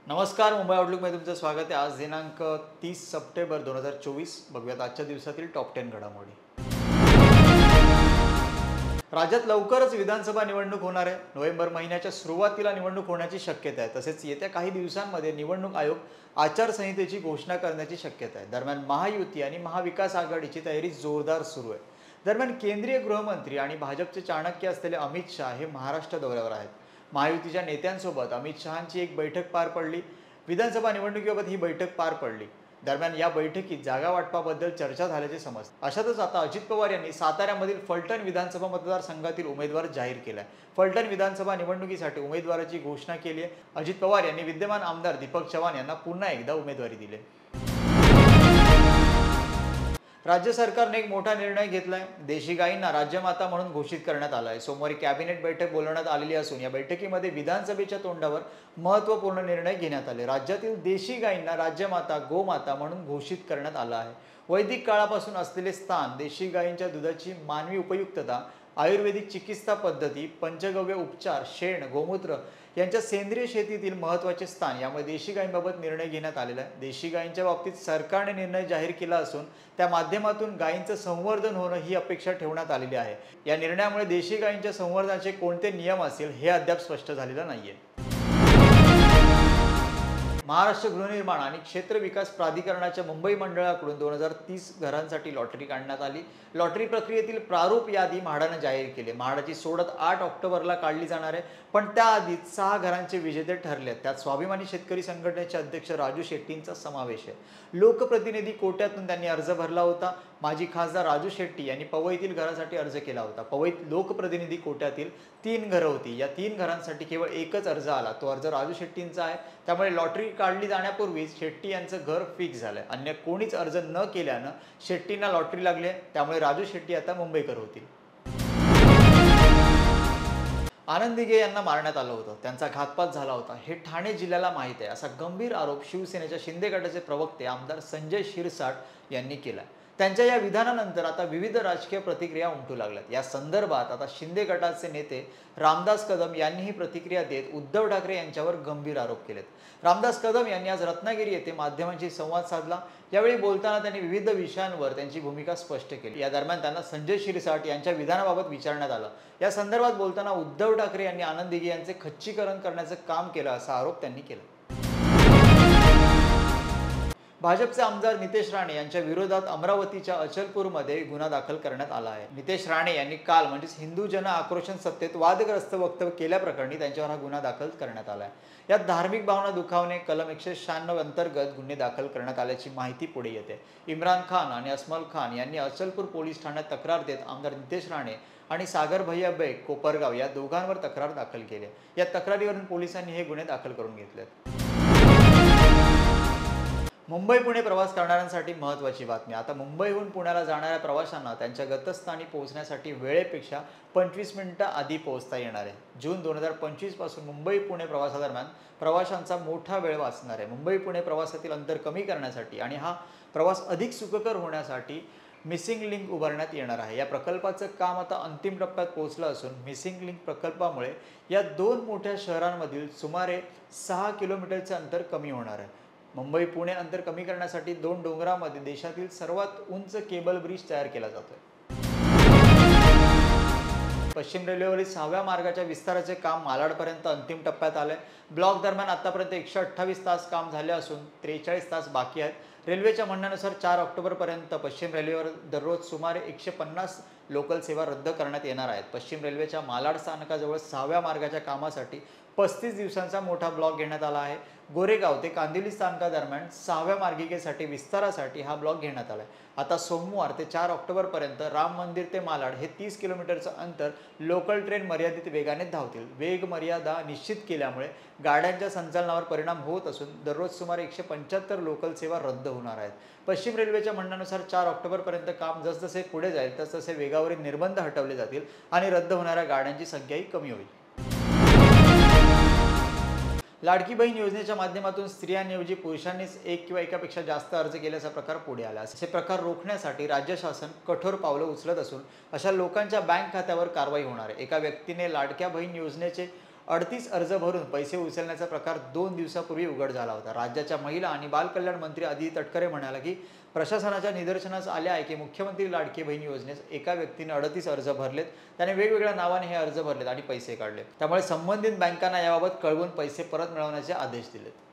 नमस्कार, मुंबई आउटलुकमध्ये तुमचं स्वागत आहे। आज दिनांक 30 सप्टेंबर 2024। बघूयात आजच्या दिवसातील टॉप 10 घडामोडी। राज्यात लवकरच विधानसभा निवडणूक होणार आहे। नोव्हेंबर महिन्याच्या सुरुवातीला निवडणूक होण्याची शक्यता आहे। तसेच येत्या काही दिवसांमध्ये निवडणूक आयोग आचारसंहितेची घोषणा करण्याची शक्यता आहे। दरम्यान महायुती आणि महाविकास आघाडीची तयारी जोरदार सुरू आहे। दरम्यान केंद्रीय गृहमंत्री आणि भाजपचे चाणक्य असलेले अमित शहा हे महाराष्ट्र दौऱ्यावर आहेत। महायुतीच्या नेत्यांसोबत अमित शहांची एक बैठक पार पडली। विधानसभा निवडणुकीबाबत ही बैठक पार पडली। दरम्यान या बैठकीत जागा वाटपाबद्दल चर्चा झाल्याचे समजते। अशातच आता अजित पवार यांनी साताऱ्यामधील फलटण विधानसभा मतदारसंघातील उमेदवार जाहीर केलाय। फलटण विधानसभा निवडणुकीसाठी उमेदवाराची घोषणा केली आहे। अजित पवार यांनी विद्यमान आमदार दीपक चव्हाण यांना पुन्हा एकदा उमेदवारी दिली। राज्य सरकारने एक मोठा निर्णय घेतलाय। देशी गायींना राज्यमाता म्हणून घोषित करण्यात आलं आहे। सोमवारी कॅबिनेट बैठक बोलवण्यात आलेली असून या बैठकीमध्ये विधानसभेच्या तोंडावर महत्त्वपूर्ण निर्णय घेण्यात आले। राज्यातील देशी गायींना राज्यमाता गोमाता म्हणून घोषित करण्यात आलं आहे। वैदिक काळापासून असलेले स्थान, देशी गायींच्या दुधाची मानवी उपयुक्तता, आयुर्वेदिक चिकित्सा पद्धती, पंचगव्य उपचार, शेण, गोमूत्र यांच्या सेंद्रिय शेतीतील महत्त्वाचे स्थान यामुळे देशी गायींबाबत निर्णय घेण्यात आलेला आहे। देशी गायींच्या बाबतीत सरकारने निर्णय जाहीर केला असून त्या माध्यमातून गायींचं संवर्धन होणं ही अपेक्षा ठेवण्यात आलेली आहे। या निर्णयामुळे देशी गायींच्या संवर्धनाचे कोणते नियम असतील हे अद्याप स्पष्ट झालेलं नाहीये। महाराष्ट्र गृहनिर्माण आणि क्षेत्र विकास प्राधिकरणाच्या मुंबई मंडळाकडून 2030 घरांसाठी लॉटरी काढण्यात आली। लॉटरी प्रक्रियेतील प्रारूप यादी म्हाडाने जाहीर केली। म्हाडाची सोडत 8 ऑक्टोबरला काढली जाणार आहे, पण त्याआधीच 6 घरांचे विजेते ठरले आहेत। त्यात स्वाभिमानी शेतकरी संघटनेचे अध्यक्ष राजू शेट्टींचा समावेश आहे। लोकप्रतिनिधी कोट्यातून त्यांनी अर्ज भरला होता। माजी खासदार राजू शेट्टी यांनी पवईतील घरासाठी अर्ज केला होता। पवईत लोकप्रतिनिधी कोट्यातील 3 घरं होती। या 3 घरांसाठी केवळ एकच अर्ज आला, तो अर्ज राजू शेट्टींचा आहे। त्यामुळे लॉटरी काढली जाण्यापूर्वीच शेट्टी यांचं घर फिक्स झालंय। अन्य कोणीच अर्ज न केल्यानं शेट्टींना लॉटरी लागली, त्यामुळे राजू शेट्टी आता मुंबईकर होतील। आनंद दिघे यांना मारण्यात आलं होतं, त्यांचा घातपात झाला होता हे ठाणे जिल्ह्याला माहीत आहे, असा गंभीर आरोप शिवसेनेच्या शिंदे गटाचे प्रवक्ते आमदार संजय शिरसाट यांनी केला। त्यांच्या या विधानानंतर आता विविध राजकीय प्रतिक्रिया उमटू लागल्यात। या संदर्भात आता शिंदे गटाचे नेते रामदास कदम यांनीही प्रतिक्रिया देत उद्धव ठाकरे यांच्यावर गंभीर आरोप केलेत। रामदास कदम यांनी आज रत्नागिरी येथे माध्यमांशी संवाद साधला। यावेळी बोलताना त्यांनी विविध विषयांवर त्यांची भूमिका स्पष्ट केली। या दरम्यान त्यांना संजय शिरसाट यांच्या विधानाबाबत विचारण्यात आलं। या संदर्भात बोलताना उद्धव ठाकरे यांनी आनंद दिघे यांचे खच्चीकरण करण्याचं काम केलं असा आरोप त्यांनी केला। भाजपचे आमदार नितेश राणे यांच्या विरोधात अमरावतीच्या अचलपूरमध्ये गुन्हा दाखल करण्यात आला आहे। नितेश राणे यांनी काल म्हणजेच हिंदू जन आक्रोशन सत्तेत वादग्रस्त वक्तव्य केल्याप्रकरणी त्यांच्यावर हा गुन्हा दाखल करण्यात आला आहे। यात धार्मिक भावना दुखावणे कलम 196 अंतर्गत गुन्हे दाखल करण्यात आल्याची माहिती पुढे येते। इम्रान खान आणि अस्मल खान यांनी अचलपूर पोलीस ठाण्यात तक्रार देत आमदार नितेश राणे आणि सागर भैया बेग कोपरगाव या दोघांवर तक्रार दाखल केली। या तक्रारीवरून पोलिसांनी हे गुन्हे दाखल करून घेतलेत। मुंबई पुणे प्रवास करणाऱ्यांसाठी महत्त्वाची बातमी। आता मुंबईहून पुण्याला जाणाऱ्या प्रवाशांना त्यांच्या गतस्थानी पोहोचण्यासाठी वेळेपेक्षा 25 मिनिटं आधी पोहोचता येणार आहे। जून 2025 पासून मुंबई पुणे प्रवासादरम्यान प्रवाशांचा मोठा वेळ वाचणार आहे। मुंबई पुणे प्रवासातील अंतर कमी करण्यासाठी आणि हा प्रवास अधिक सुखकर होण्यासाठी मिसिंग लिंक उभारण्यात येणार आहे। या प्रकल्पाचं काम आता अंतिम टप्प्यात पोहोचलं असून मिसिंग लिंक प्रकल्पामुळे या 2 मोठ्या शहरांमधील सुमारे 6 किलोमीटरचे अंतर कमी होणार आहे। मुंबई पुणे अंतर कमी करण्यासाठी 2 डोंगरामध्ये देशातील सर्वात उंच केबल ब्रिज तयार केला जातोय। पश्चिम रेल्वेवरील 6व्या मार्गाच्या विस्ताराचे काम मालाडपर्यंत अंतिम टप्प्यात आले। ब्लॉक दरम्यान आतापर्यंत 128 तास काम झाले असून 43 तास बाकी आहेत। रेल्वेच्या म्हणण्यानुसार 4 ऑक्टोबरपर्यंत पश्चिम रेल्वेवर दररोज सुमारे 150 लोकल सेवा रद्द करण्यात येणार आहेत। पश्चिम रेल्वेच्या मालाड स्थानकाजवळ 6व्या मार्गाच्या कामासाठी 35 दिवसांचा मोठा ब्लॉक घेण्यात आला आहे। गोरेगाव ते कांदिवली स्थानकादरम्यान 6व्या मार्गिकेसाठी विस्तारासाठी हा ब्लॉक घेण्यात आला आहे। आता सोमवार ते 4 ऑक्टोबरपर्यंत राम मंदिर ते मालाड हे 30 किलोमीटरचं अंतर लोकल ट्रेन मर्यादित वेगाने धावतील। वेग मर्यादा निश्चित केल्यामुळे गाड्यांच्या संचालनावर परिणाम होत असून दररोज सुमारे 175 लोकल सेवा रद्द होणार आहेत। पश्चिम रेल्वेच्या म्हणण्यानुसार 4 ऑक्टोबरपर्यंत काम जसजसे पुढे जाईल तसतसे वेगावरील निर्बंध हटवले जातील आणि रद्द होणाऱ्या गाड्यांची संख्याही कमी होईल। लाडकी बहीण योजनेच्या माध्यमातून स्त्रियांऐवजी पुरुषांनीच एक किंवा एकापेक्षा जास्त अर्ज केल्याचा प्रकार पुढे आला। असे प्रकार रोखण्यासाठी राज्य शासन कठोर पावलं उचलत असून अशा लोकांच्या बँक खात्यावर कारवाई होणार आहे। एका व्यक्तीने लाडक्या बहीण योजनेचे 38 अर्ज भरून पैसे उचलण्याचा प्रकार 2 दिवसापूर्वी उघड झाला होता। राज्याच्या महिला आणि बालकल्याण मंत्री अदिती तटकरे म्हणाल्या की प्रशासनाच्या निदर्शनास आले आहे की मुख्यमंत्री लाडकी बहीण योजनेस एका व्यक्तीने 38 अर्ज भरलेत। त्याने वेगवेगळ्या नावाने हे अर्ज भरलेत आणि पैसे काढले। त्यामुळे संबंधित बँकांना याबाबत कळवून पैसे परत मिळवण्याचे आदेश दिलेत।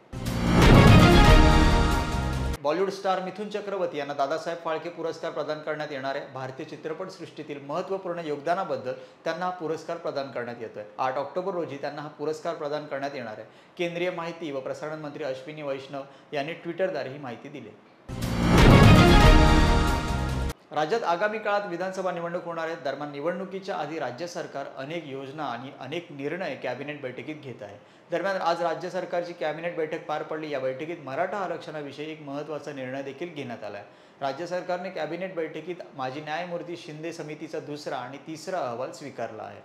बॉलिवूड स्टार मिथुन चक्रवर्ती यांना दादासाहेब फाळके पुरस्कार प्रदान करण्यात येणार आहे। भारतीय चित्रपटसृष्टीतील महत्त्वपूर्ण योगदानाबद्दल त्यांना हा पुरस्कार प्रदान करण्यात येतोय। 8 ऑक्टोबर रोजी त्यांना हा पुरस्कार प्रदान करण्यात येणार आहे। केंद्रीय माहिती व प्रसारण मंत्री अश्विनी वैष्णव यांनी ट्विटरद्वारे ही माहिती दिली। राज्यात आगामी काळात विधानसभा निवडणूक होणार आहे। दरम्यान निवडणुकीच्या आधी राज्य सरकार अनेक योजना आणि अनेक निर्णय कॅबिनेट बैठकीत घेत आहे। दरम्यान आज राज्य सरकारची कॅबिनेट बैठक पार पडली। या बैठकीत मराठा आरक्षणाविषयी एक महत्त्वाचा निर्णय देखील घेण्यात आला आहे। राज्य सरकारने कॅबिनेट बैठकीत माजी न्यायमूर्ती शिंदे समितीचा दुसरा आणि तिसरा अहवाल स्वीकारला आहे।